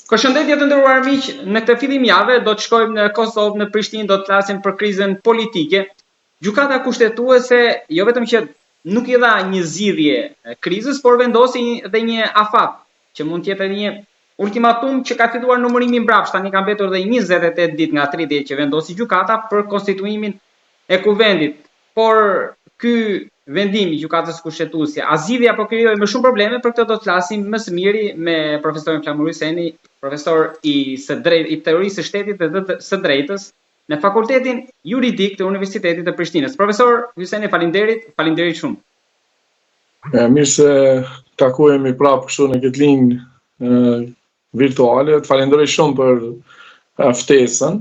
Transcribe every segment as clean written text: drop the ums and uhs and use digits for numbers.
Përshëndetje të nderuar miq, në këtë fillim jave do të shkojmë në Kosovë, në Prishtinë, do të flasim për krizën politike. Gjykata kushtetuese jo vetëm që nuk i dha një zgjidhje krizës, por vendosi edhe një afat, që mund të jetë një ultimatum që ka filluar numërimi mbrapsht, tani ka mbetur edhe 28 ditë nga 30 që vendosi gjykata për konstituimin e kuvendit. Por ky vendim i gjykatës kushtetuese, a zgjidhja apo krijoi më shumë probleme, për këtë do të flasim më së miri me profesorin Flamur Hyseni, profesor i teorisë së shtetit dhe së drejtës në Fakultetin Juridik të Universitetit të Prishtinës. Profesor Hyseni, faleminderit shumë. Mirë se takohemi prapë kështu në këtë linjë virtuale. Të falenderoj shumë për ftesën.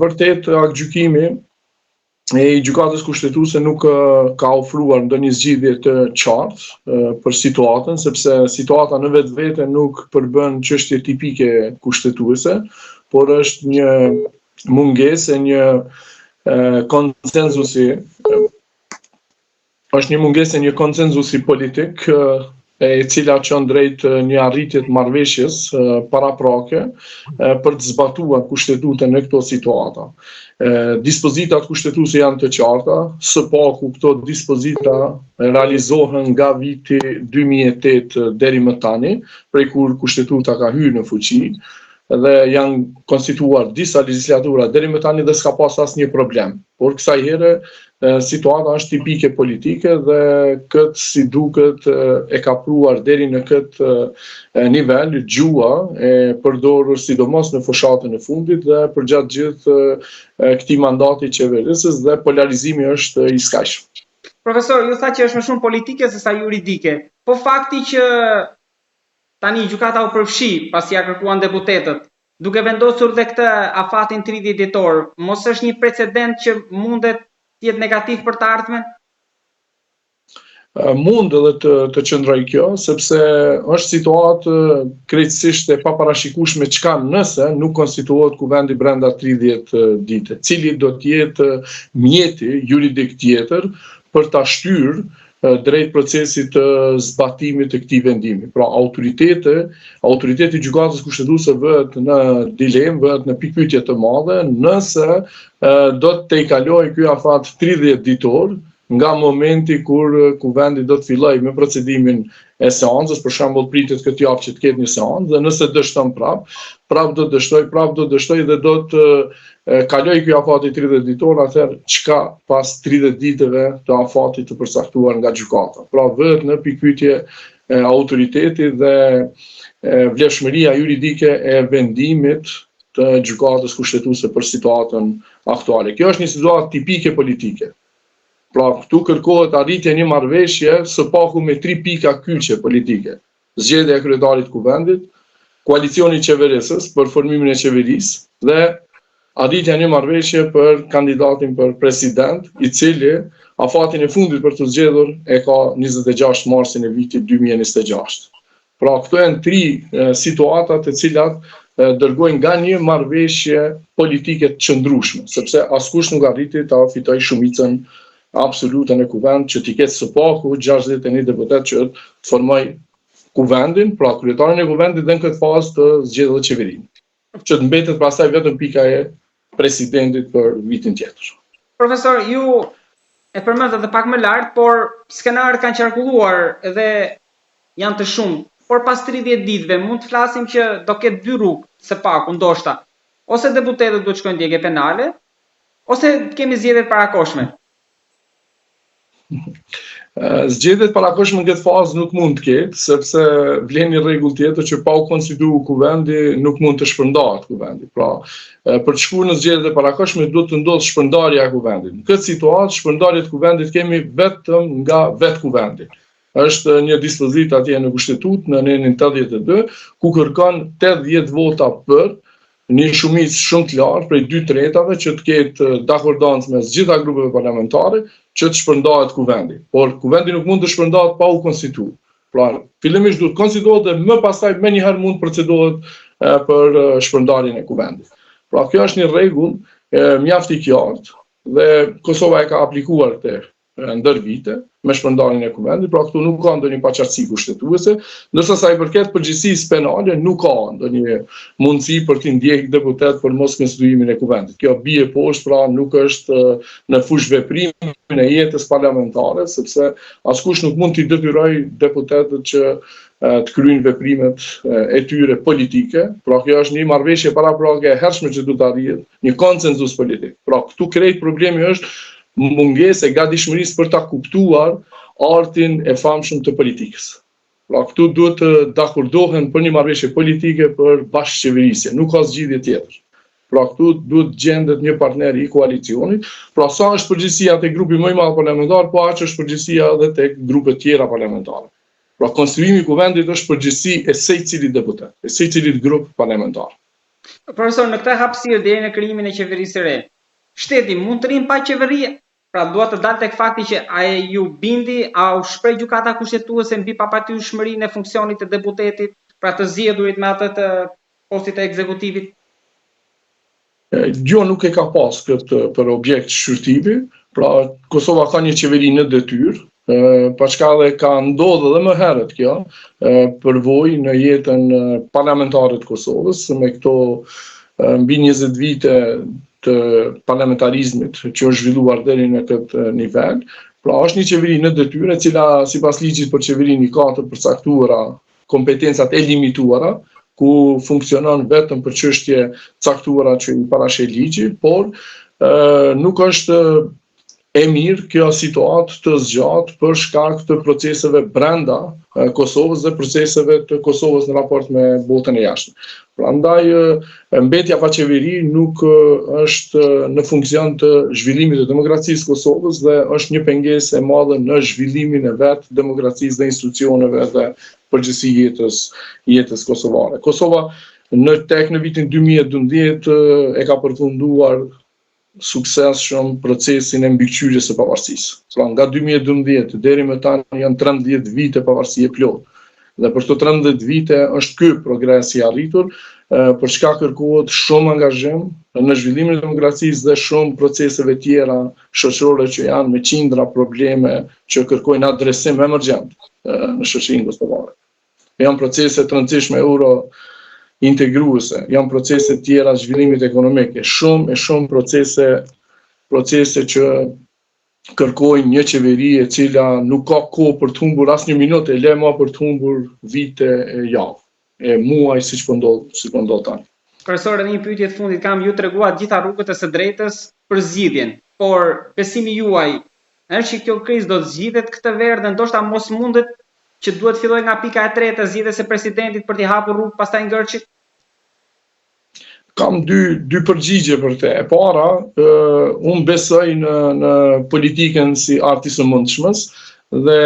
Vërtet, aktgjykimi i gjykatës kushtetuese nuk ka ofruar ndonjë zgjidhje të qartë për situatën, sepse situata në vetvete nuk përbën çështje tipike kushtetuese, por është një mungesë e një konsenzusi, është një mungesë e një konsenzusi politik e cila çon drejt një arritje të marrëveshjes paraprake për të zbatuar kushtetutën në këto situata. Dispozitat kushtetuese janë të qarta, së paku këto dispozita realizohen nga viti 2008 deri më tani, prej kur kushtetuta ka hyrë në fuqi, dhe janë konstituar disa legjislatura deri më tani dhe s'ka pas asnjë problem. Por kësaj here situata është tipike politike dhe këtë si duket e ka pruar deri në këtë nivel gjua e përdorur sidomos në fushatën e fundit dhe përgjatë gjithë këtij mandati qeverisës, dhe polarizimi është i skajshëm. Profesor, ju tha që është më shumë politike se sa juridike, po fakti që tani gjykata u përfshi pasi ja kërkuan deputetët, duke vendosur dhe këtë afatin 30 ditor, mos është një precedent që mundet të jetë negativ për të ardhmen? Mund edhe të qëndrojë kjo, sepse është situatë krejtësisht e paparashikueshme çka nëse nuk konstituohet kuvendi brenda 30 ditë, cili do të jetë mjeti juridik tjetër për ta shtyrë drejt procesit të zbatimit të këtij vendimi. Pra autoriteti i gjykatës kushtetuese vëhet në dilemë, vëhet në pikpyetje të madhe nëse do të tejkalojë ky afat 30 ditor nga momenti kur kuvendi do të fillojë me procedimin e seancës, për shembull pritet këtë javë që të ketë një seancë, dhe nëse dështon prap do dështoj dhe do të kaloj ky afati 30 ditor, atëherë çka pas 30 ditëve të afatit të përcaktuar nga gjykata. Pra vëhet në pikpyetje autoriteti dhe vlefshmëria juridike e vendimit të gjykatës kushtetuese për situatën aktuale. Kjo është një situatë tipike politike. Pra këtu kërkohet arritja një marrëveshje së paku me 3 pika kyçe politike: zgjedhja e kryetarit të kuvendit, koalicioni i qeverisës për formimin e qeverisë dhe arritja një marrëveshje për kandidatin për president, i cili afatin e fundit për të zgjedhur e ka 26 marsin e vitit 2026. Pra këto janë 3 situata të cilat dërgojnë nga një marrëveshje politike të qëndrueshme, sepse askush nuk arriti ta fitojë shumicën absolute në kuvend që t'i ketë së paku 61 deputet që të formoj kuvendin, pra kryetarin e kuvendit dhe në këtë fazë të zgjedhë dhe qeverinë, që të mbetet pastaj vetëm pika e presidentit për vitin tjetër. Profesor, ju e përmendët edhe pak më lart, por skenarët kanë qarkulluar dhe janë të shumë, por pas 30 ditëve mund të flasim që do ketë 2 rrugë së paku, ndoshta, ose deputetët do të shkojnë ndjekje penale, ose kemi zgjedhjet parakoshme. Zgjedhjet parakoshme në këtë fazë nuk mund të ketë, sepse vlen një rregull tjetër që pa u konstituuar kuvendi nuk mund të shpërndahet kuvendi. Pra, për të shkuar në zgjedhjet e parakoshme duhet të ndodhë shpërndarja e kuvendit. Në këtë situatë shpërndarjet e kuvendit kemi vetëm nga vetë kuvendi. Është një dispozit atje në kushtetutë në nenin 82, ku kërkon 80 vota për një shumicë shumë të lartë prej 2/3 që të ketë dakordancë mes gjitha grupeve parlamentare që të shpërndahet kuvendi. Por kuvendi nuk mund të shpërndahet pa u konstituuar. Pra, fillimisht duhet konstituohet dhe më pastaj më njëherë mund procedohet për shpërndarjen e kuvendit. Pra, kjo është një rregull mjaft i qartë dhe Kosova e ka aplikuar këtë ndër vite me shpërndarjen e kuvendit, pra këtu nuk ka ndonjë paqartësi kushtetuese, ndërsa sa i përket përgjegjësisë penale nuk ka ndonjë mundësi për të ndjekë deputet për mos konstituimin e kuvendit. Kjo bie poshtë, pra nuk është në fushë veprimin e jetës parlamentare, sepse askush nuk mund t'i detyrojë deputetët që të kryejnë veprimet e tyre politike. Pra kjo është një marrëveshje paraprake e hershme që duhet arrihet, një konsenzus politik. Pra këtu krejt problemi është mungesë e gatishmërisë për ta kuptuar artin e famshëm të politikës. Pra këtu duhet të dakordohen për një marrëveshje politike për bashkëqeverisje, nuk ka zgjidhje tjetër. Pra këtu duhet gjendet një partner i koalicionit. Pra sa është përgjegjësia tek grupi më i madh parlamentar, po aq është përgjegjësia edhe tek grupet tjera parlamentare. Pra konstruimi i kuvendit është përgjegjësi e secili deputet, e secilit grup parlamentar. Profesor, në këtë hapësirë deri në krijimin e qeverisë së re, shteti mund të rrinë pa qeveri? Pra duhet të dalë tek fakti që a ju bindi, a u shpreh gjykata kushtetuese mbi papatyrshmërinë e funksionit të deputetit, pra të zgjedhurit me atë të postit të ekzekutivit? Jo, nuk e ka pas këtë për objekt shqyrtimi, pra Kosova ka një qeveri në detyrë, paçka dhe ka ndodhur edhe më herët kjo, përvojë në jetën parlamentare të Kosovës, me këto mbi 20 vite të parlamentarizmit që është zhvilluar deri në këtë nivel. Pra është një qeveri në detyrë, e cila sipas ligjit për qeverinë i ka të përcaktuara kompetencat e limituara, ku funksionon vetëm për çështje caktuara që i parasheh ligji, por nuk është e mirë kjo situatë të zgjatë për shkak të proceseve brenda Kosovës dhe proceseve të Kosovës në raport me botën e jashtme. Prandaj mbetja pa qeveri nuk është në funksion të zhvillimit të demokracisë Kosovës dhe është një pengesë e madhe në zhvillimin e vetë demokracisë dhe institucioneve dhe përgjithësi jetës kosovare. Kosova tek në vitin 2012 e ka përfunduar suksesshëm procesin e mbikëqyrjes së pavarësisë. Pra nga 2012 deri më tani janë 13 vite pavarësi e plotë. Dhe për këto 13 vite është ky progres i arritur, për çka kërkohet shumë angazhim në zhvillimin e demokracisë dhe shumë proceseve tjera shoqërore që janë me qindra probleme që kërkojnë adresim emergjent në shoqërinë kosovare. Janë procese të rëndësishme euro integruese, janë procese tjera zhvillimit ekonomik, shumë procese që kërkojnë një qeveri e cila nuk ka kohë për të humbur asnjë minutë, e le më për të humbur vite e javë, e muaj siç po ndodh tani. Profesor, edhe një pyetje të fundit kam, ju treguat gjitha rrugët e së drejtës për zgjidhjen, por besimi juaj është që kjo krizë do të zgjidhet këtë verë dhe ndoshta mos mundet që duhet filloj nga pika e tretë e zgjidhjes së presidentit për t'i hapur rrugë pastaj ngërçit? Kam dy përgjigje për te. E para, unë besoj në politikën si arti së mundshmës dhe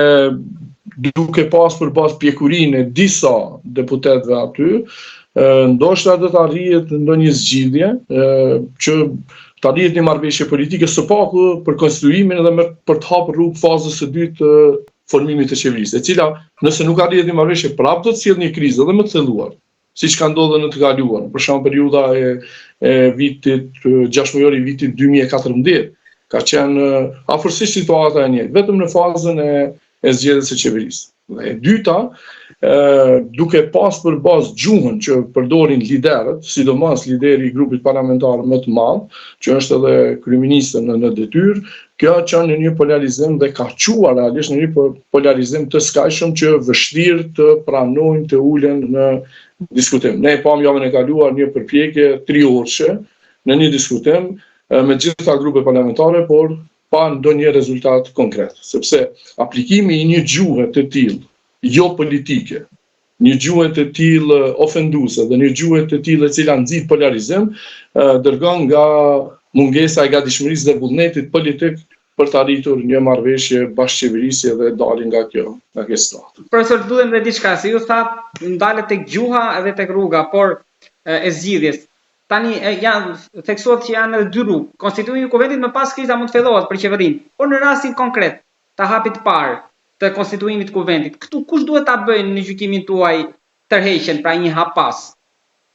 duke pas për bazë pjekurinë e disa deputetëve aty, ndoshta do të arrihet ndonjë zgjidhje që të arrihet një marrëveshje politike së paku për konstituimin dhe për të hapur rrugë fazës së dytë të formimit të qeverisë, e cila nëse nuk arrihet një marrëveshje prapë do të sjellë një krizë edhe më të thelluar, siç ka ndodhur në të kaluarën. Për shembull, periudha e vitit 6 mujor i vitit 2014 ka qenë afërsisht situata e njëjtë, vetëm në fazën e zgjedhjes së qeverisë. Dhe e dyta, duke pas për bazë gjuhën që përdorin liderët, sidomos lideri i grupit parlamentar më të madh, që është edhe kryeministri në detyrë, kjo qenë në një polarizim dhe ka quar realisht në një polarizim të skajshëm që vështirë të pranojnë të ulen në diskutim. Ne pam javën e kaluar një përpjekje 3 orëshe në një diskutim me gjitha grupet parlamentare, por pa ndonjë rezultat konkret, sepse aplikimi i një gjuhe të tillë jo politike, një gjuhë të tillë ofenduese dhe një gjuhë të tillë e cila nxit polarizim, dërgon nga mungesa e gatishmërisë dhe vullnetit politik për të arritur një marrëveshje bashkëqeverisje dhe dalin nga kjo situatë. Profesor, duhem dhe diçka, se ju thatë ndalet tek gjuha edhe tek rruga, por e zgjidhjes. Tani theksuat që janë edhe 2 rrugë. Konstituimi i kuvendit më pas kriza mund të fillohet për qeverinë, por në rastin konkret të hapit parë të konstituimit të kuvendit, këtu kush duhet ta bëjnë në gjykimin tuaj tërheqjen, pra një hap pas,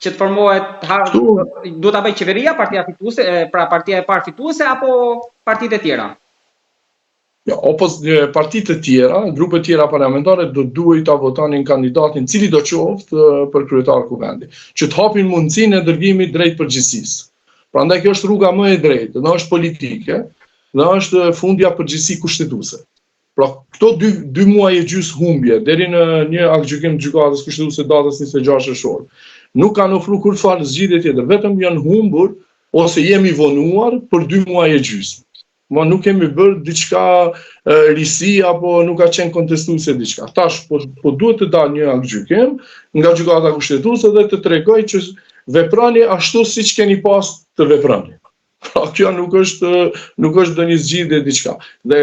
që të formohet duhet ta bëjë qeveria, partia fituese, pra partia e parë fituese apo partitë e tjera? Partitë të tjera, grupe tjera parlamentare do duhet ta votonin kandidatin cili do qoftë për kryetar kuvendi, që të hapin mundësinë e dërgimit drejt përgjithësisë. Prandaj kjo është rruga më e drejtë, dhe është politike, dhe është fundja përgjithësi kushtetuese. Pra këto dy muaj e gjys humbje deri në një aktgjykim të gjykatës kushtetuese datës 26 shorë, nuk kanë ofruar kurrë zgjidhje tjetër, vetëm janë humbur ose jemi vonuar për 2 muaj e gjys. Ma nuk kemi bërë diçka risi apo nuk ka qenë kontestuese diçka. Tash po duhet të dalë një aktgjykim nga gjykata kushtetuese dhe të tregoj që veprani ashtu siç keni pas të veprani. Pra kjo nuk është ndonjë zgjidhje diçka. Dhe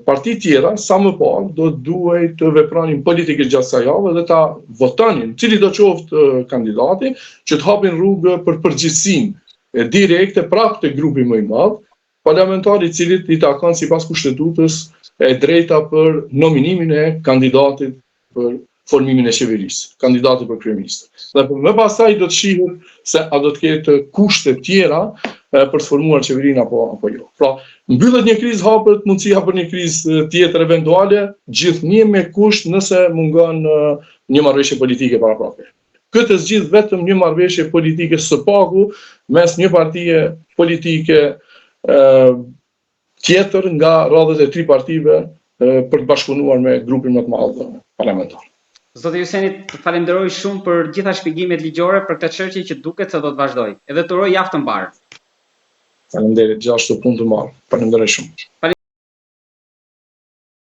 partitë tjera sa më parë do duhet të vepranin politike gjatë kësaj jave dhe ta votonin cili do qoftë kandidati që të hapin rrugë për përgjegjësinë direkte prapë te grupi më i madh, parlamentari i cilit i takon sipas kushtetues e drejta për nominimin e kandidatit për formimin e qeverisë, kandidatit për kryeminist. Dhe më pastaj do të shihet se a do të ketë kushte tjera për të formuar qeverinë apo jo. Pra, mbyllet një krizë, hapet mundësia për një krizë tjetër eventuale, gjithnjë me kusht nëse mungon një marrëveshje politike paraprake. Këtë zgjidh vetëm një marrëveshje politike së paku mes një partie politike tjetër nga radhët e 3 partive për të bashkëpunuar me grupin më të madh parlamentar. Zoti Juseni, të falenderoj shumë për gjitha shpjegimet ligjore për këtë çështje që duket se do të vazhdoj. Edhe të uroj javë të mbarë. Faleminderit, gjashtë punë të marr. Faleminderoj shumë.